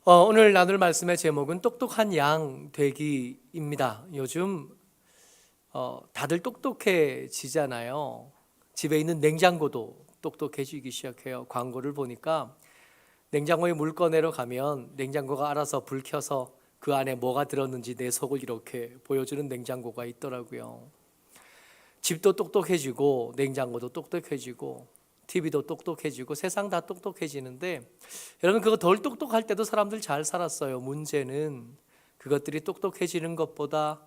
오늘 나눌 말씀의 제목은 똑똑한 양 되기입니다. 요즘 다들 똑똑해지잖아요. 집에 있는 냉장고도 똑똑해지기 시작해요. 광고를 보니까 냉장고에 물 꺼내러 가면 냉장고가 알아서 불 켜서 그 안에 뭐가 들었는지 내 속을 이렇게 보여주는 냉장고가 있더라고요. 집도 똑똑해지고 냉장고도 똑똑해지고 TV도 똑똑해지고 세상 다 똑똑해지는데, 여러분, 그거 덜 똑똑할 때도 사람들 잘 살았어요. 문제는 그것들이 똑똑해지는 것보다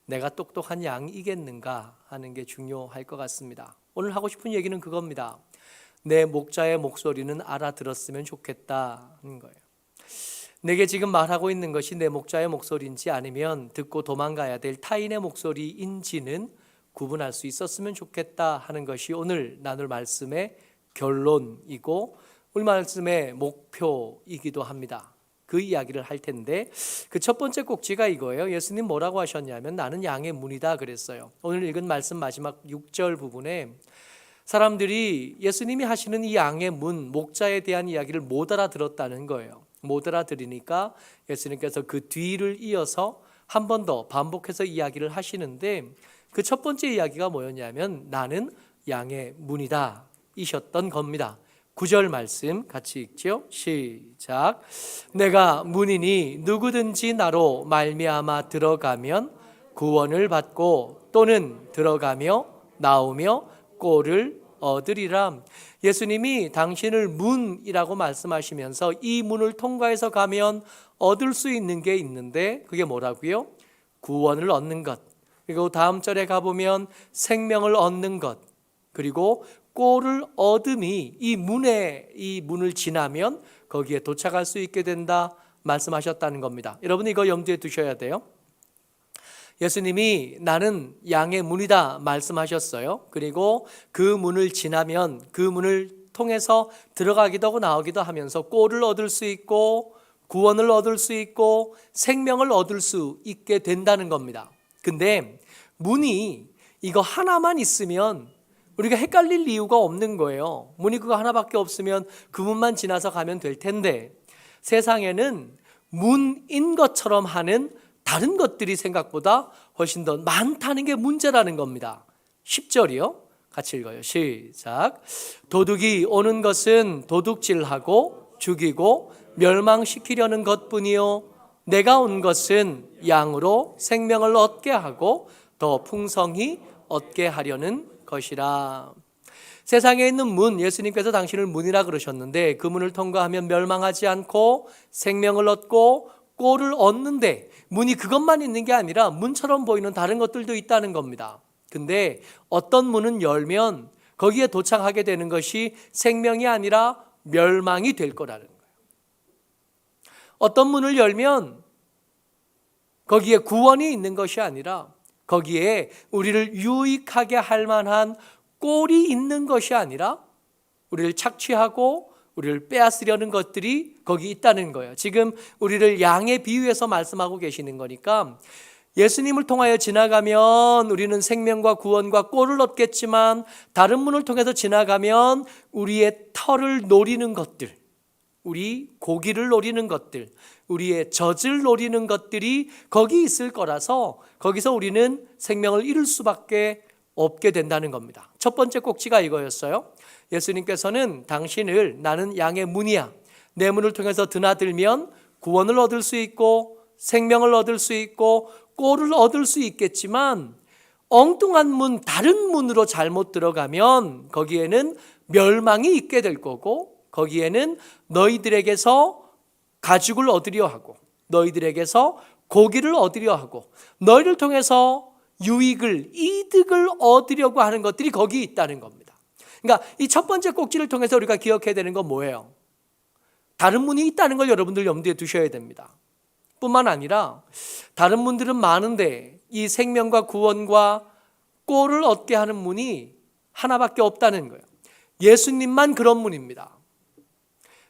내가 똑똑한 양이겠는가 하는 게 중요할 것 같습니다. 오늘 하고 싶은 얘기는 그겁니다. 내 목자의 목소리는 알아들었으면 좋겠다는 거예요. 내게 지금 말하고 있는 것이 내 목자의 목소리인지 아니면 듣고 도망가야 될 타인의 목소리인지는 구분할 수 있었으면 좋겠다 하는 것이 오늘 나눌 말씀의 결론이고 오늘 말씀의 목표이기도 합니다. 그 이야기를 할 텐데, 그 첫 번째 꼭지가 이거예요. 예수님 뭐라고 하셨냐면 나는 양의 문이다 그랬어요. 오늘 읽은 말씀 마지막 6절 부분에 사람들이 예수님이 하시는 이 양의 문, 목자에 대한 이야기를 못 알아들었다는 거예요. 못 알아들으니까 예수님께서 그 뒤를 이어서 한 번 더 반복해서 이야기를 하시는데, 그 첫 번째 이야기가 뭐였냐면 나는 양의 문이다 이셨던 겁니다. 9절 말씀 같이 읽죠. 시작. 내가 문이니 누구든지 나로 말미암아 들어가면 구원을 받고 또는 들어가며 나오며 꼴을 얻으리라. 예수님이 당신을 문이라고 말씀하시면서 이 문을 통과해서 가면 얻을 수 있는 게 있는데, 그게 뭐라고요? 구원을 얻는 것. 그리고 다음 절에 가보면 생명을 얻는 것, 그리고 꼴을 얻음이 이 문을 지나면 거기에 도착할 수 있게 된다 말씀하셨다는 겁니다. 여러분, 이거 염두에 두셔야 돼요. 예수님이 나는 양의 문이다 말씀하셨어요. 그리고 그 문을 지나면 그 문을 통해서 들어가기도 하고 나오기도 하면서 꼴을 얻을 수 있고 구원을 얻을 수 있고 생명을 얻을 수 있게 된다는 겁니다. 근데 문이 이거 하나만 있으면 우리가 헷갈릴 이유가 없는 거예요. 문이 그거 하나밖에 없으면 그 문만 지나서 가면 될 텐데, 세상에는 문인 것처럼 하는 다른 것들이 생각보다 훨씬 더 많다는 게 문제라는 겁니다. 10절이요. 같이 읽어요. 시작. 도둑이 오는 것은 도둑질하고 죽이고 멸망시키려는 것뿐이요 내가 온 것은 양으로 생명을 얻게 하고 더 풍성히 얻게 하려는 것이라. 세상에 있는 문, 예수님께서 당신을 문이라 그러셨는데 그 문을 통과하면 멸망하지 않고 생명을 얻고 꼴을 얻는데, 문이 그것만 있는 게 아니라 문처럼 보이는 다른 것들도 있다는 겁니다. 근데 어떤 문은 열면 거기에 도착하게 되는 것이 생명이 아니라 멸망이 될 거라는 거예요. 어떤 문을 열면 거기에 구원이 있는 것이 아니라 거기에 우리를 유익하게 할 만한 꼴이 있는 것이 아니라 우리를 착취하고 우리를 빼앗으려는 것들이 거기 있다는 거예요. 지금 우리를 양에 비유해서 말씀하고 계시는 거니까 예수님을 통하여 지나가면 우리는 생명과 구원과 꼴을 얻겠지만 다른 문을 통해서 지나가면 우리의 털을 노리는 것들, 우리 고기를 노리는 것들, 우리의 젖을 노리는 것들이 거기 있을 거라서 거기서 우리는 생명을 잃을 수밖에 없게 된다는 겁니다. 첫 번째 꼭지가 이거였어요. 예수님께서는 당신을 나는 양의 문이야, 내 문을 통해서 드나들면 구원을 얻을 수 있고 생명을 얻을 수 있고 꼴을 얻을 수 있겠지만 엉뚱한 문, 다른 문으로 잘못 들어가면 거기에는 멸망이 있게 될 거고 거기에는 너희들에게서 가죽을 얻으려 하고 너희들에게서 고기를 얻으려 하고 너희를 통해서 유익을, 이득을 얻으려고 하는 것들이 거기 있다는 겁니다. 그러니까 이 첫 번째 꼭지를 통해서 우리가 기억해야 되는 건 뭐예요? 다른 문이 있다는 걸 여러분들 염두에 두셔야 됩니다. 뿐만 아니라 다른 문들은 많은데 이 생명과 구원과 꼴을 얻게 하는 문이 하나밖에 없다는 거예요. 예수님만 그런 문입니다.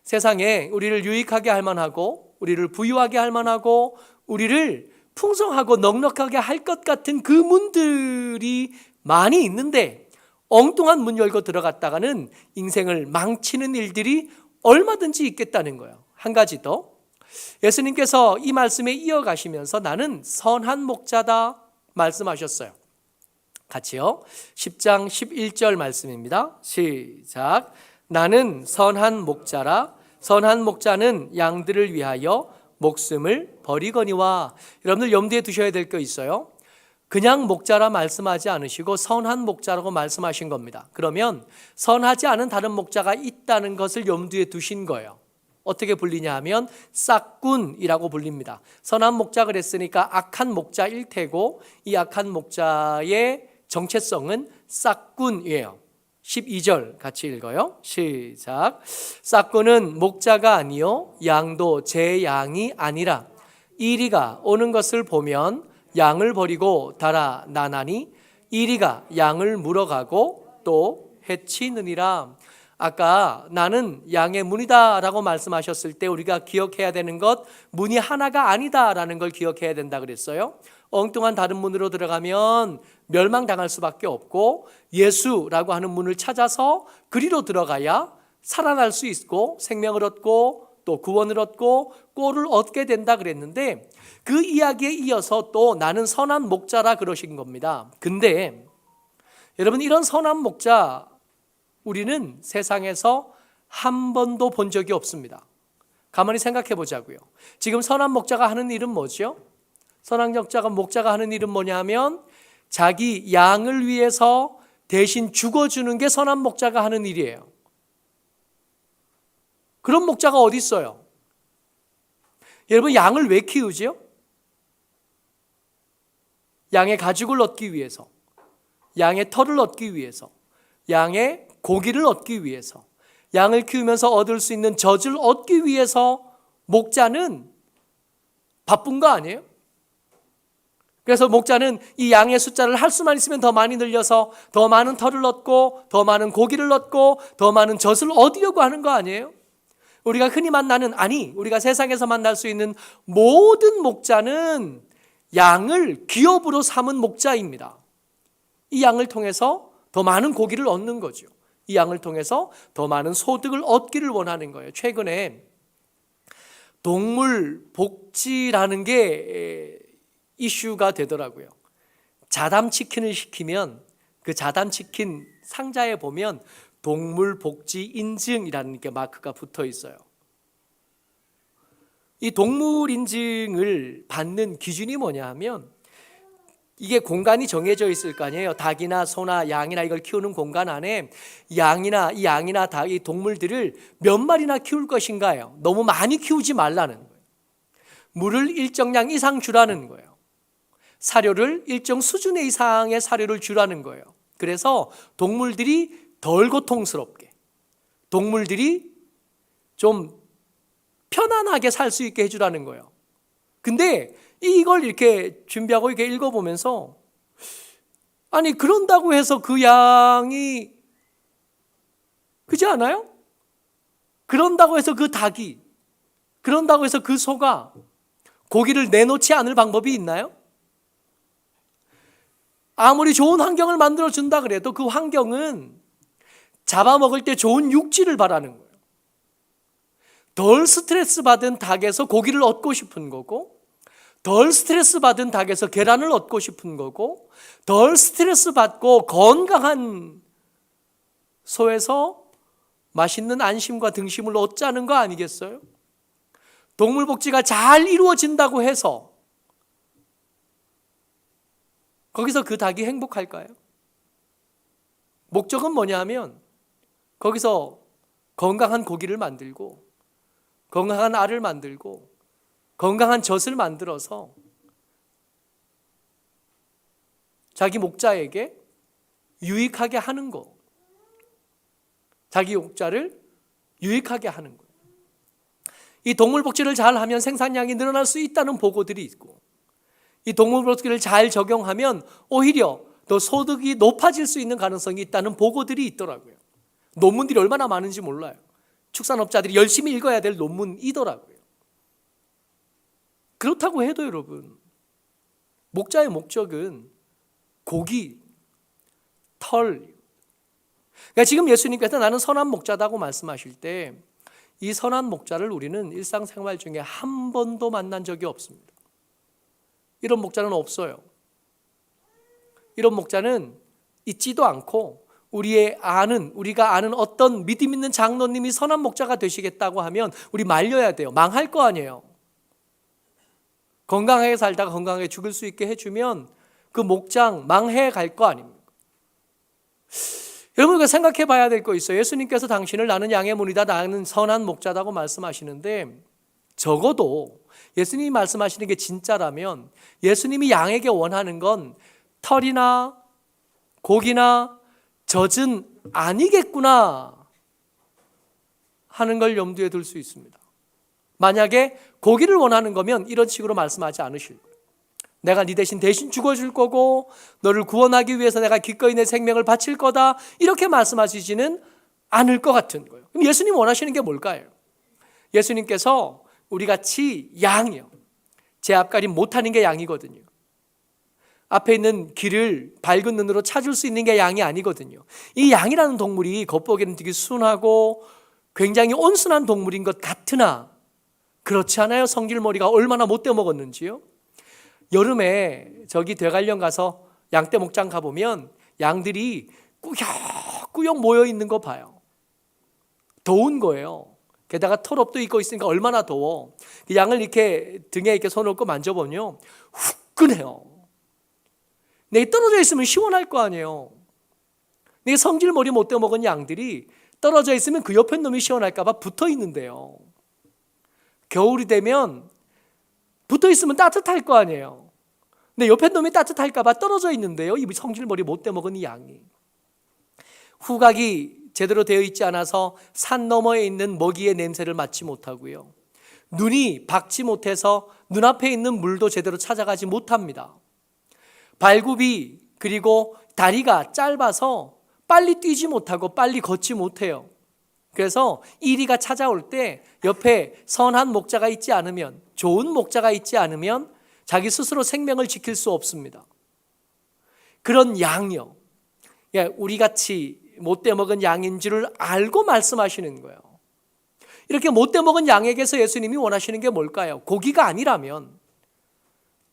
세상에 우리를 유익하게 할 만하고 우리를 부유하게 할 만하고 우리를 풍성하고 넉넉하게 할 것 같은 그 문들이 많이 있는데 엉뚱한 문 열고 들어갔다가는 인생을 망치는 일들이 얼마든지 있겠다는 거예요. 한 가지 더, 예수님께서 이 말씀에 이어가시면서 나는 선한 목자다 말씀하셨어요. 같이요. 10장 11절 말씀입니다. 시작. 나는 선한 목자라. 선한 목자는 양들을 위하여 목숨을 버리거니와. 여러분들 염두에 두셔야 될 거 있어요. 그냥 목자라 말씀하지 않으시고 선한 목자라고 말씀하신 겁니다. 그러면 선하지 않은 다른 목자가 있다는 것을 염두에 두신 거예요. 어떻게 불리냐 하면 싹군이라고 불립니다. 선한 목자 그랬으니까 악한 목자일 테고 이 악한 목자의 정체성은 싹군이에요. 12절 같이 읽어요. 시작. 싹군은 목자가 아니요 양도 제 양이 아니라 이리가 오는 것을 보면 양을 버리고 달아나나니 이리가 양을 물어가고 또 해치느니라. 아까 나는 양의 문이다 라고 말씀하셨을 때 우리가 기억해야 되는 것, 문이 하나가 아니다 라는 걸 기억해야 된다 그랬어요. 엉뚱한 다른 문으로 들어가면 멸망당할 수밖에 없고 예수라고 하는 문을 찾아서 그리로 들어가야 살아날 수 있고 생명을 얻고 또 구원을 얻고 꼴을 얻게 된다 그랬는데 그 이야기에 이어서 또 나는 선한 목자라 그러신 겁니다. 근데 여러분 이런 선한 목자 우리는 세상에서 한 번도 본 적이 없습니다. 가만히 생각해 보자고요. 지금 선한 목자가 하는 일은 뭐죠? 선한 목자가 하는 일은 뭐냐면 자기 양을 위해서 대신 죽어주는 게 선한 목자가 하는 일이에요. 그런 목자가 어디 있어요? 여러분 양을 왜 키우죠? 양의 가죽을 얻기 위해서, 양의 털을 얻기 위해서, 양의 고기를 얻기 위해서, 양을 키우면서 얻을 수 있는 젖을 얻기 위해서 목자는 바쁜 거 아니에요? 그래서 목자는 이 양의 숫자를 할 수만 있으면 더 많이 늘려서 더 많은 털을 얻고 더 많은 고기를 얻고 더 많은 젖을 얻으려고 하는 거 아니에요? 우리가 흔히 만나는, 아니 우리가 세상에서 만날 수 있는 모든 목자는 양을 기업으로 삼은 목자입니다. 이 양을 통해서 더 많은 고기를 얻는 거죠. 이 양을 통해서 더 많은 소득을 얻기를 원하는 거예요. 최근에 동물 복지라는 게 이슈가 되더라고요. 자담치킨을 시키면 그 자담치킨 상자에 보면 동물 복지 인증이라는 게 마크가 붙어 있어요. 이 동물 인증을 받는 기준이 뭐냐 하면 이게 공간이 정해져 있을 거 아니에요. 닭이나 소나 양이나 이걸 키우는 공간 안에 양이나 닭, 이 동물들을 몇 마리나 키울 것인가요? 너무 많이 키우지 말라는 거예요. 물을 일정량 이상 주라는 거예요. 사료를 일정 수준 이상의 사료를 주라는 거예요. 그래서 동물들이 덜 고통스럽게, 동물들이 좀 편안하게 살 수 있게 해주라는 거예요. 근데 이걸 이렇게 준비하고 이렇게 읽어보면서 아니 그런다고 해서 그 양이 그렇지 않아요? 그런다고 해서 그 닭이, 그런다고 해서 그 소가 고기를 내놓지 않을 방법이 있나요? 아무리 좋은 환경을 만들어준다 그래도 그 환경은 잡아먹을 때 좋은 육질을 바라는 거예요. 덜 스트레스 받은 닭에서 고기를 얻고 싶은 거고, 덜 스트레스 받은 닭에서 계란을 얻고 싶은 거고, 덜 스트레스 받고 건강한 소에서 맛있는 안심과 등심을 얻자는 거 아니겠어요? 동물복지가 잘 이루어진다고 해서 거기서 그 닭이 행복할까요? 목적은 뭐냐 하면 거기서 건강한 고기를 만들고 건강한 알을 만들고 건강한 젖을 만들어서 자기 목자에게 유익하게 하는 거, 자기 목자를 유익하게 하는 거예요. 이 동물복지를 잘하면 생산량이 늘어날 수 있다는 보고들이 있고, 이 동물복지를 잘 적용하면 오히려 더 소득이 높아질 수 있는 가능성이 있다는 보고들이 있더라고요. 논문들이 얼마나 많은지 몰라요. 축산업자들이 열심히 읽어야 될 논문이더라고요. 그렇다고 해도 여러분, 목자의 목적은 고기, 털. 그러니까 지금 예수님께서 나는 선한 목자다고 말씀하실 때 이 선한 목자를 우리는 일상생활 중에 한 번도 만난 적이 없습니다. 이런 목자는 없어요. 이런 목자는 있지도 않고 우리가 아는 어떤 믿음 있는 장로님이 선한 목자가 되시겠다고 하면 우리 말려야 돼요. 망할 거 아니에요. 건강하게 살다가 건강하게 죽을 수 있게 해주면 그 목장 망해 갈 거 아닙니까? 여러분, 이거 생각해 봐야 될 거 있어요. 예수님께서 당신을 나는 양의 문이다, 나는 선한 목자다고 말씀하시는데, 적어도 예수님이 말씀하시는 게 진짜라면 예수님이 양에게 원하는 건 털이나 고기나 젖은 아니겠구나 하는 걸 염두에 둘 수 있습니다. 만약에 고기를 원하는 거면 이런 식으로 말씀하지 않으실 거예요. 내가 네 대신 죽어줄 거고 너를 구원하기 위해서 내가 기꺼이 내 생명을 바칠 거다, 이렇게 말씀하시지는 않을 것 같은 거예요. 그럼 예수님 원하시는 게 뭘까요? 예수님께서 우리같이 양이요, 제 앞가림 못하는 게 양이거든요. 앞에 있는 길을 밝은 눈으로 찾을 수 있는 게 양이 아니거든요. 이 양이라는 동물이 겉보기에는 되게 순하고 굉장히 온순한 동물인 것 같으나 그렇지 않아요. 성질머리가 얼마나 못돼 먹었는지요. 여름에 저기 대관령 가서 양떼 목장 가보면 양들이 꾸역꾸역 모여 있는 거 봐요. 더운 거예요. 게다가 털옷도 입고 있으니까 얼마나 더워. 그 양을 이렇게 등에 이렇게 손을 얹고 만져보면요, 후끈해요. 내가 떨어져 있으면 시원할 거 아니에요. 내가 성질머리 못돼 먹은 양들이 떨어져 있으면 그 옆에 놈이 시원할까 봐 붙어 있는데요. 겨울이 되면 붙어 있으면 따뜻할 거 아니에요. 근데 옆에 놈이 따뜻할까 봐 떨어져 있는데요. 이 성질머리 못돼 먹은 이 양이. 후각이 제대로 되어 있지 않아서 산 너머에 있는 먹이의 냄새를 맡지 못하고요. 눈이 밝지 못해서 눈앞에 있는 물도 제대로 찾아가지 못합니다. 발굽이 그리고 다리가 짧아서 빨리 뛰지 못하고 빨리 걷지 못해요. 그래서 이리가 찾아올 때 옆에 선한 목자가 있지 않으면, 좋은 목자가 있지 않으면 자기 스스로 생명을 지킬 수 없습니다. 그런 양이요, 우리같이 못돼 먹은 양인 줄을 알고 말씀하시는 거예요. 이렇게 못돼 먹은 양에게서 예수님이 원하시는 게 뭘까요? 고기가 아니라면,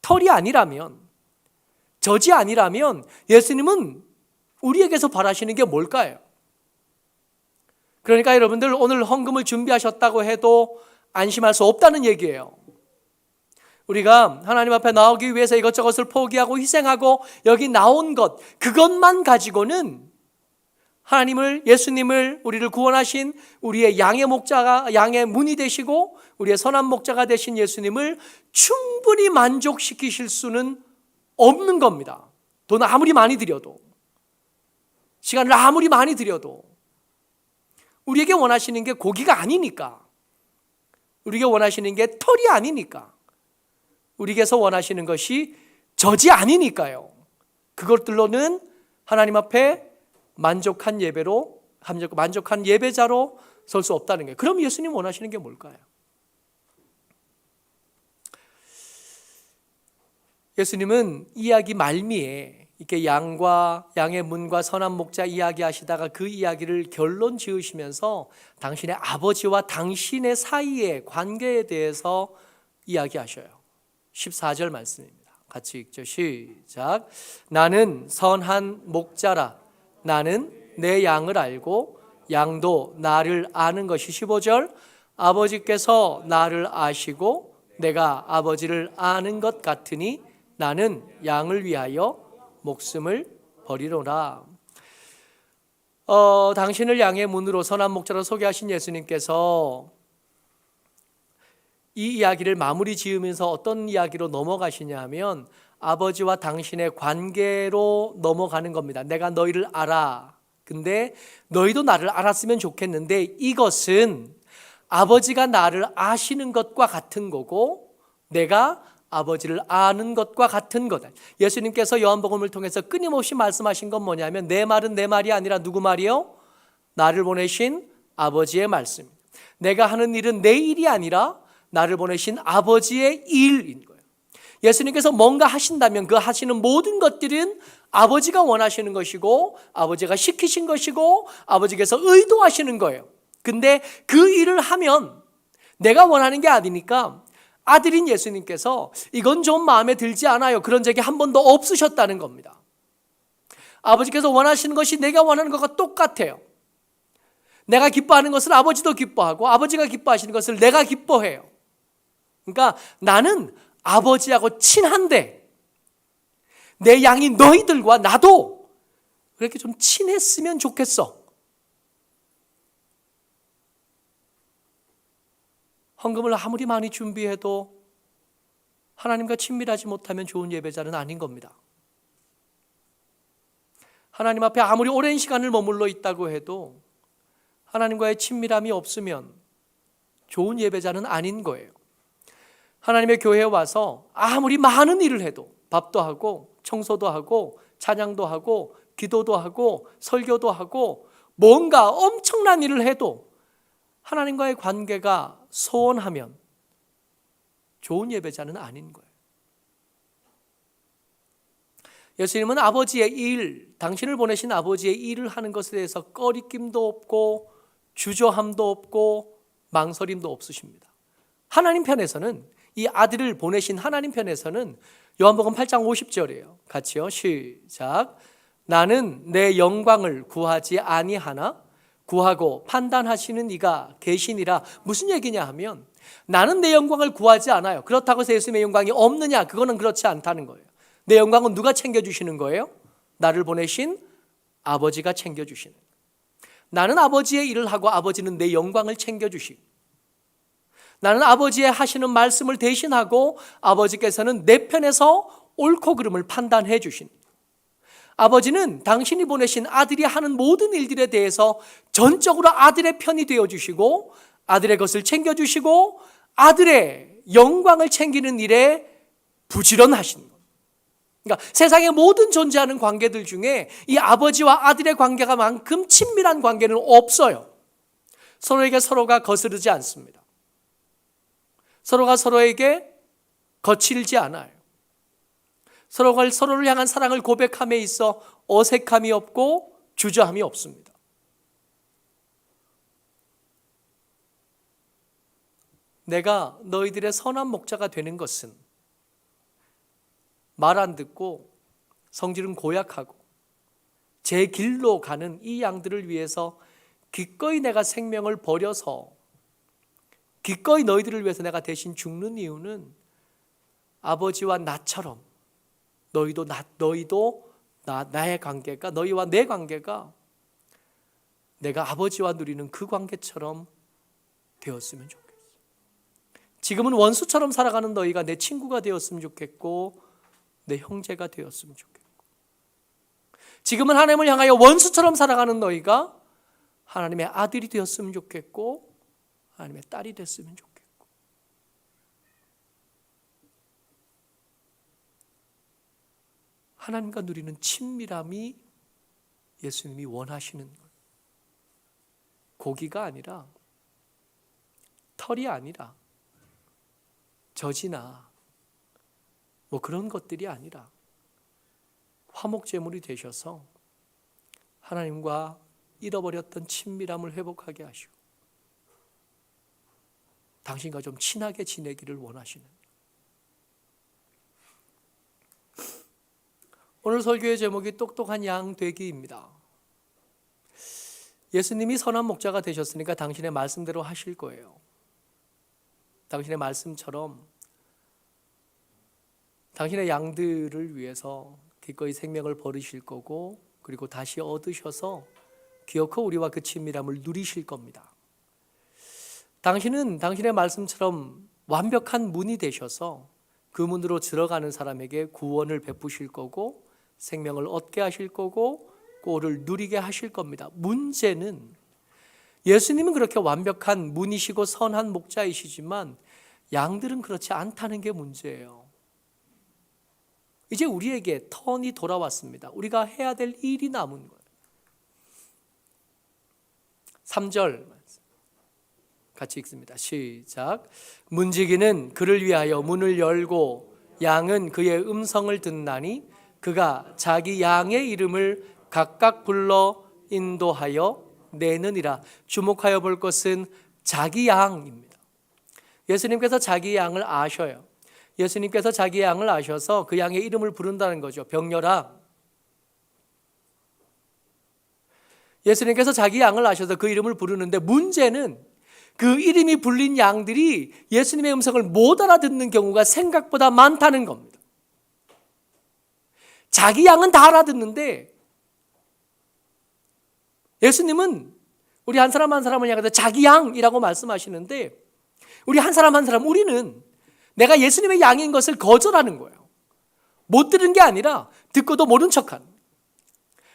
털이 아니라면, 젖이 아니라면 예수님은 우리에게서 바라시는 게 뭘까요? 그러니까 여러분들, 오늘 헌금을 준비하셨다고 해도 안심할 수 없다는 얘기예요. 우리가 하나님 앞에 나오기 위해서 이것저것을 포기하고 희생하고 여기 나온 것, 그것만 가지고는 하나님을, 예수님을, 우리를 구원하신 우리의 양의 목자가, 양의 문이 되시고 우리의 선한 목자가 되신 예수님을 충분히 만족시키실 수는 없는 겁니다. 돈 아무리 많이 들여도, 시간을 아무리 많이 들여도. 우리에게 원하시는 게 고기가 아니니까, 우리에게 원하시는 게 털이 아니니까, 우리에게서 원하시는 것이 젖이 아니니까요. 그것들로는 하나님 앞에 만족한 예배로, 만족한 예배자로 설 수 없다는 거예요. 그럼 예수님 원하시는 게 뭘까요? 예수님은 이야기 말미에 이렇게 양의 문과 선한 목자 이야기하시다가 그 이야기를 결론 지으시면서 당신의 아버지와 당신의 사이의 관계에 대해서 이야기하셔요. 14절 말씀입니다. 같이 읽죠. 시작. 나는 선한 목자라. 나는 내 양을 알고 양도 나를 아는 것이. 15절. 아버지께서 나를 아시고 내가 아버지를 아는 것 같으니 나는 양을 위하여 목숨을 버리로라. 당신을 양의 문으로 선한 목자로 소개하신 예수님께서 이 이야기를 마무리 지으면서 어떤 이야기로 넘어가시냐 하면 아버지와 당신의 관계로 넘어가는 겁니다. 내가 너희를 알아. 근데 너희도 나를 알았으면 좋겠는데 이것은 아버지가 나를 아시는 것과 같은 거고 내가 아버지를 아는 것과 같은 거다. 예수님께서 요한복음을 통해서 끊임없이 말씀하신 건 뭐냐면 내 말은 내 말이 아니라 누구 말이요? 나를 보내신 아버지의 말씀. 내가 하는 일은 내 일이 아니라 나를 보내신 아버지의 일인 거예요. 예수님께서 뭔가 하신다면 그 하시는 모든 것들은 아버지가 원하시는 것이고 아버지가 시키신 것이고 아버지께서 의도하시는 거예요. 근데 그 일을 하면 내가 원하는 게 아니니까 아들인 예수님께서 이건 좀 마음에 들지 않아요. 그런 적이 한 번도 없으셨다는 겁니다. 아버지께서 원하시는 것이 내가 원하는 것과 똑같아요. 내가 기뻐하는 것을 아버지도 기뻐하고 아버지가 기뻐하시는 것을 내가 기뻐해요. 그러니까 나는 아버지하고 친한데 내 양이 너희들과 나도 그렇게 좀 친했으면 좋겠어. 헌금을 아무리 많이 준비해도 하나님과 친밀하지 못하면 좋은 예배자는 아닌 겁니다. 하나님 앞에 아무리 오랜 시간을 머물러 있다고 해도 하나님과의 친밀함이 없으면 좋은 예배자는 아닌 거예요. 하나님의 교회에 와서 아무리 많은 일을 해도 밥도 하고 청소도 하고 찬양도 하고 기도도 하고 설교도 하고 뭔가 엄청난 일을 해도 하나님과의 관계가 소원하면 좋은 예배자는 아닌 거예요. 예수님은 아버지의 일, 당신을 보내신 아버지의 일을 하는 것에 대해서 꺼리낌도 없고 주저함도 없고 망설임도 없으십니다. 하나님 편에서는, 이 아들을 보내신 하나님 편에서는 요한복음 8장 50절이에요. 같이요. 시작. 나는 내 영광을 구하지 아니하나 구하고 판단하시는 이가 계시니라. 무슨 얘기냐 하면 나는 내 영광을 구하지 않아요. 그렇다고 해서 예수님의 영광이 없느냐? 그거는 그렇지 않다는 거예요. 내 영광은 누가 챙겨주시는 거예요? 나를 보내신 아버지가 챙겨주시는 거예요. 나는 아버지의 일을 하고 아버지는 내 영광을 챙겨주시고, 나는 아버지의 하시는 말씀을 대신하고 아버지께서는 내 편에서 옳고 그름을 판단해 주신, 아버지는 당신이 보내신 아들이 하는 모든 일들에 대해서 전적으로 아들의 편이 되어주시고 아들의 것을 챙겨주시고 아들의 영광을 챙기는 일에 부지런하신 것. 그러니까 세상의 모든 존재하는 관계들 중에 이 아버지와 아들의 관계가 만큼 친밀한 관계는 없어요. 서로에게 서로가 거스르지 않습니다. 서로가 서로에게 거칠지 않아요. 서로가 서로를 향한 사랑을 고백함에 있어 어색함이 없고 주저함이 없습니다. 내가 너희들의 선한 목자가 되는 것은 말 안 듣고 성질은 고약하고 제 길로 가는 이 양들을 위해서 기꺼이 내가 생명을 버려서 기꺼이 너희들을 위해서 내가 대신 죽는 이유는 아버지와 나처럼 너희도 나의 관계가, 너희와 내 관계가 내가 아버지와 누리는 그 관계처럼 되었으면 좋겠어. 지금은 원수처럼 살아가는 너희가 내 친구가 되었으면 좋겠고 내 형제가 되었으면 좋겠고, 지금은 하나님을 향하여 원수처럼 살아가는 너희가 하나님의 아들이 되었으면 좋겠고 하나님의 딸이 됐으면 좋겠고, 하나님과 누리는 친밀함이 예수님이 원하시는 것. 고기가 아니라, 털이 아니라, 젖이나 뭐 그런 것들이 아니라 화목제물이 되셔서 하나님과 잃어버렸던 친밀함을 회복하게 하시고 당신과 좀 친하게 지내기를 원하시는, 오늘 설교의 제목이 똑똑한 양 되기입니다. 예수님이 선한 목자가 되셨으니까 당신의 말씀대로 하실 거예요. 당신의 말씀처럼 당신의 양들을 위해서 기꺼이 생명을 버리실 거고, 그리고 다시 얻으셔서 기어코 우리와 그 친밀함을 누리실 겁니다. 당신은 당신의 말씀처럼 완벽한 문이 되셔서 그 문으로 들어가는 사람에게 구원을 베푸실 거고 생명을 얻게 하실 거고 꼴을 누리게 하실 겁니다. 문제는 예수님은 그렇게 완벽한 문이시고 선한 목자이시지만 양들은 그렇지 않다는 게 문제예요. 이제 우리에게 턴이 돌아왔습니다. 우리가 해야 될 일이 남은 거예요. 3절 같이 읽습니다. 시작. 문지기는 그를 위하여 문을 열고 양은 그의 음성을 듣나니 그가 자기 양의 이름을 각각 불러 인도하여 내느니라. 주목하여 볼 것은 자기 양입니다. 예수님께서 자기 양을 아셔요. 예수님께서 자기 양을 아셔서 그 양의 이름을 부른다는 거죠. 병렬아. 예수님께서 자기 양을 아셔서 그 이름을 부르는데 문제는 그 이름이 불린 양들이 예수님의 음성을 못 알아듣는 경우가 생각보다 많다는 겁니다. 자기 양은 다 알아듣는데 예수님은 우리 한 사람 한 사람을 향해서 자기 양이라고 말씀하시는데 우리 한 사람 한 사람 우리는 내가 예수님의 양인 것을 거절하는 거예요. 못 들은 게 아니라 듣고도 모른 척하는,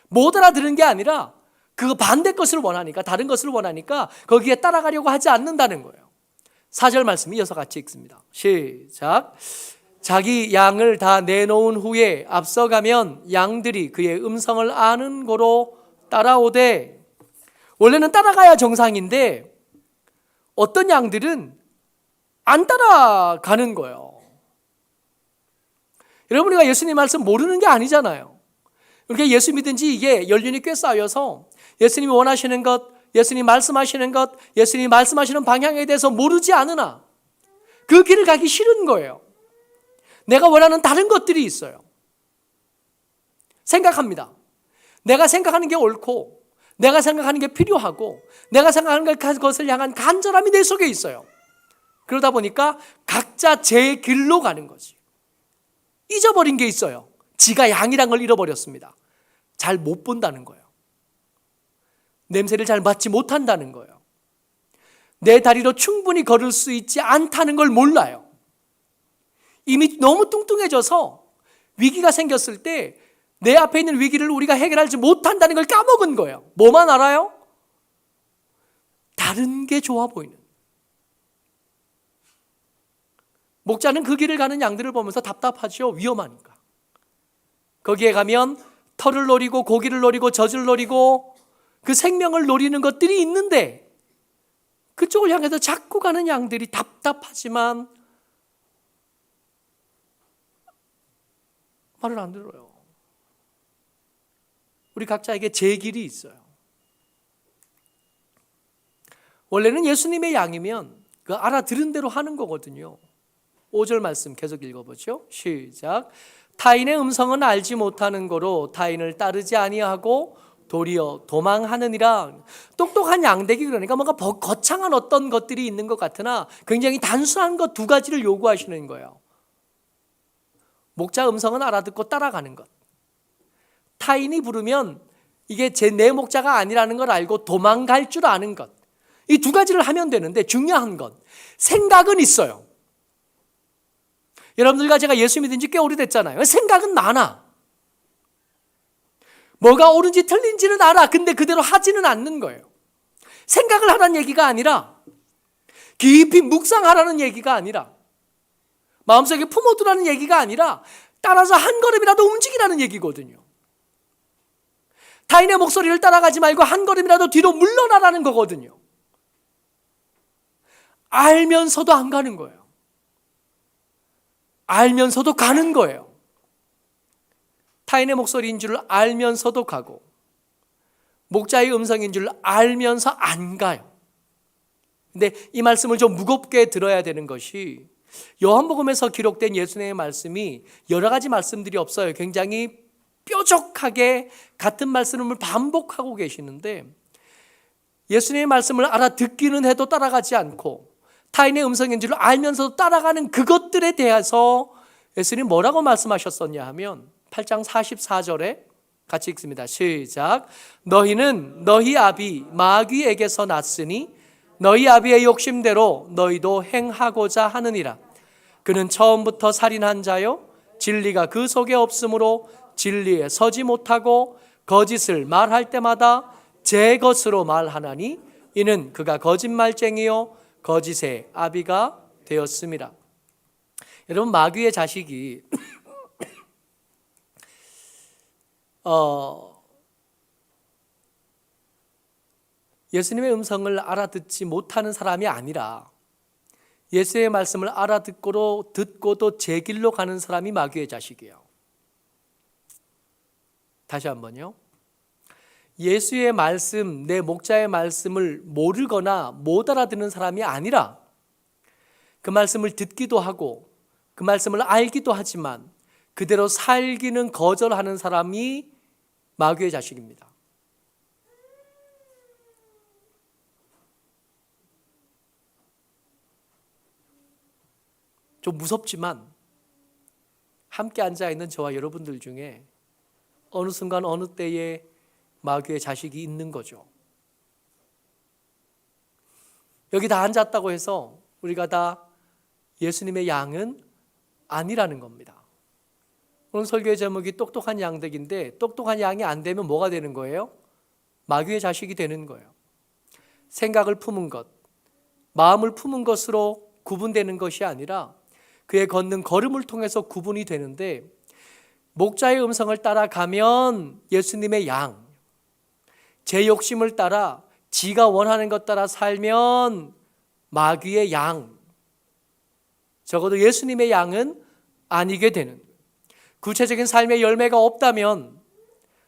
못 알아들은 게 아니라 그 반대 것을 원하니까, 다른 것을 원하니까 거기에 따라가려고 하지 않는다는 거예요. 4절 말씀 이어서 같이 읽습니다. 시작. 자기 양을 다 내놓은 후에 앞서가면 양들이 그의 음성을 아는 고로 따라오되, 원래는 따라가야 정상인데 어떤 양들은 안 따라가는 거예요. 여러분, 우리가 예수님 말씀 모르는 게 아니잖아요. 그러니까 예수 믿은 지 이게 연륜이 꽤 쌓여서 예수님이 원하시는 것, 예수님 말씀하시는 것, 예수님이 말씀하시는 방향에 대해서 모르지 않으나 그 길을 가기 싫은 거예요. 내가 원하는 다른 것들이 있어요. 생각합니다. 내가 생각하는 게 옳고, 내가 생각하는 게 필요하고, 내가 생각하는 것을 향한 간절함이 내 속에 있어요. 그러다 보니까 각자 제 길로 가는 거지. 잊어버린 게 있어요. 지가 양이란 걸 잃어버렸습니다. 잘 못 본다는 거예요. 냄새를 잘 맡지 못한다는 거예요. 내 다리로 충분히 걸을 수 있지 않다는 걸 몰라요. 이미 너무 뚱뚱해져서 위기가 생겼을 때 내 앞에 있는 위기를 우리가 해결하지 못한다는 걸 까먹은 거예요. 뭐만 알아요? 다른 게 좋아 보이는. 목자는 그 길을 가는 양들을 보면서 답답하죠. 위험하니까. 거기에 가면 털을 노리고 고기를 노리고 젖을 노리고 그 생명을 노리는 것들이 있는데 그쪽을 향해서 자꾸 가는 양들이 답답하지만 말을 안 들어요. 우리 각자에게 제 길이 있어요. 원래는 예수님의 양이면 그 알아들은 대로 하는 거거든요. 5절 말씀 계속 읽어보죠. 시작. 타인의 음성은 알지 못하는 거로 타인을 따르지 아니하고 도리어 도망하느니라. 똑똑한 양대기, 그러니까 뭔가 거창한 어떤 것들이 있는 것 같으나 굉장히 단순한 것 두 가지를 요구하시는 거예요. 목자 음성은 알아듣고 따라가는 것. 타인이 부르면 이게 내 목자가 아니라는 걸 알고 도망갈 줄 아는 것. 이 두 가지를 하면 되는데 중요한 건 생각은 있어요. 여러분들과 제가 예수 믿은 지 꽤 오래됐잖아요. 생각은 많아. 뭐가 옳은지 틀린지는 알아. 근데 그대로 하지는 않는 거예요. 생각을 하라는 얘기가 아니라, 깊이 묵상하라는 얘기가 아니라, 마음속에 품어두라는 얘기가 아니라 따라서 한 걸음이라도 움직이라는 얘기거든요. 타인의 목소리를 따라가지 말고 한 걸음이라도 뒤로 물러나라는 거거든요. 알면서도 안 가는 거예요. 알면서도 가는 거예요. 타인의 목소리인 줄 알면서도 가고 목자의 음성인 줄 알면서 안 가요. 근데 이 말씀을 좀 무겁게 들어야 되는 것이 요한복음에서 기록된 예수님의 말씀이 여러 가지 말씀들이 없어요. 굉장히 뾰족하게 같은 말씀을 반복하고 계시는데 예수님의 말씀을 알아듣기는 해도 따라가지 않고 타인의 음성인 줄 알면서도 따라가는 그것들에 대해서 예수님 뭐라고 말씀하셨었냐 하면 8장 44절에 같이 읽습니다. 시작. 너희는 너희 아비 마귀에게서 났으니 너희 아비의 욕심대로 너희도 행하고자 하느니라. 그는 처음부터 살인한 자요 진리가 그 속에 없으므로 진리에 서지 못하고 거짓을 말할 때마다 제 것으로 말하나니 이는 그가 거짓말쟁이요 거짓의 아비가 되었습니다. 여러분, 마귀의 자식이 예수님의 음성을 알아듣지 못하는 사람이 아니라 예수의 말씀을 듣고도 제 길로 가는 사람이 마귀의 자식이에요. 다시 한번요. 예수의 말씀, 내 목자의 말씀을 모르거나 못 알아듣는 사람이 아니라 그 말씀을 듣기도 하고 그 말씀을 알기도 하지만 그대로 살기는 거절하는 사람이 마귀의 자식입니다. 좀 무섭지만 함께 앉아있는 저와 여러분들 중에 어느 순간 어느 때에 마귀의 자식이 있는 거죠. 여기 다 앉았다고 해서 우리가 다 예수님의 양은 아니라는 겁니다. 오늘 설교의 제목이 똑똑한 양득인데 똑똑한 양이 안 되면 뭐가 되는 거예요? 마귀의 자식이 되는 거예요. 생각을 품은 것, 마음을 품은 것으로 구분되는 것이 아니라 그의 걷는 걸음을 통해서 구분이 되는데 목자의 음성을 따라가면 예수님의 양, 제 욕심을 따라 지가 원하는 것 따라 살면 마귀의 양, 적어도 예수님의 양은 아니게 되는, 구체적인 삶의 열매가 없다면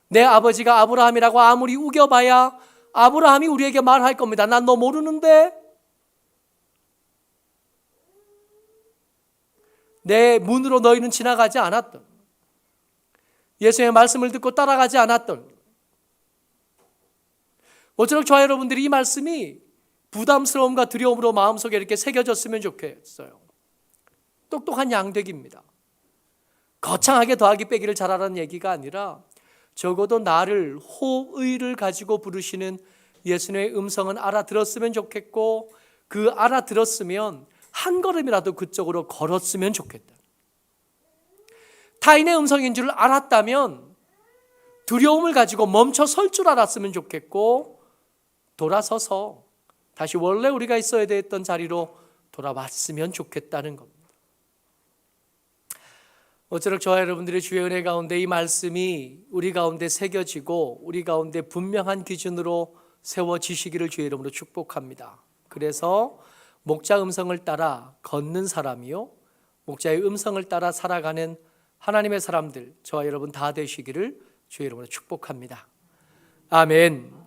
내 아버지가 아브라함이라고 아무리 우겨봐야 아브라함이 우리에게 말할 겁니다. 난 너 모르는데? 내 문으로 너희는 지나가지 않았던, 예수의 말씀을 듣고 따라가지 않았던, 모쪼록 저와 여러분들이 이 말씀이 부담스러움과 두려움으로 마음속에 이렇게 새겨졌으면 좋겠어요. 똑똑한 양득입니다. 거창하게 더하기 빼기를 잘하라는 얘기가 아니라 적어도 나를 호의를 가지고 부르시는 예수님의 음성은 알아들었으면 좋겠고 그 알아들었으면 한 걸음이라도 그쪽으로 걸었으면 좋겠다. 타인의 음성인 줄 알았다면 두려움을 가지고 멈춰 설 줄 알았으면 좋겠고 돌아서서 다시 원래 우리가 있어야 됐던 자리로 돌아왔으면 좋겠다는 겁니다. 모쪼록 저와 여러분들의 주의 은혜 가운데 이 말씀이 우리 가운데 새겨지고 우리 가운데 분명한 기준으로 세워지시기를 주의 이름으로 축복합니다. 그래서 목자 음성을 따라 걷는 사람이요 목자의 음성을 따라 살아가는 하나님의 사람들 저와 여러분 다 되시기를 주의 이름으로 축복합니다. 아멘.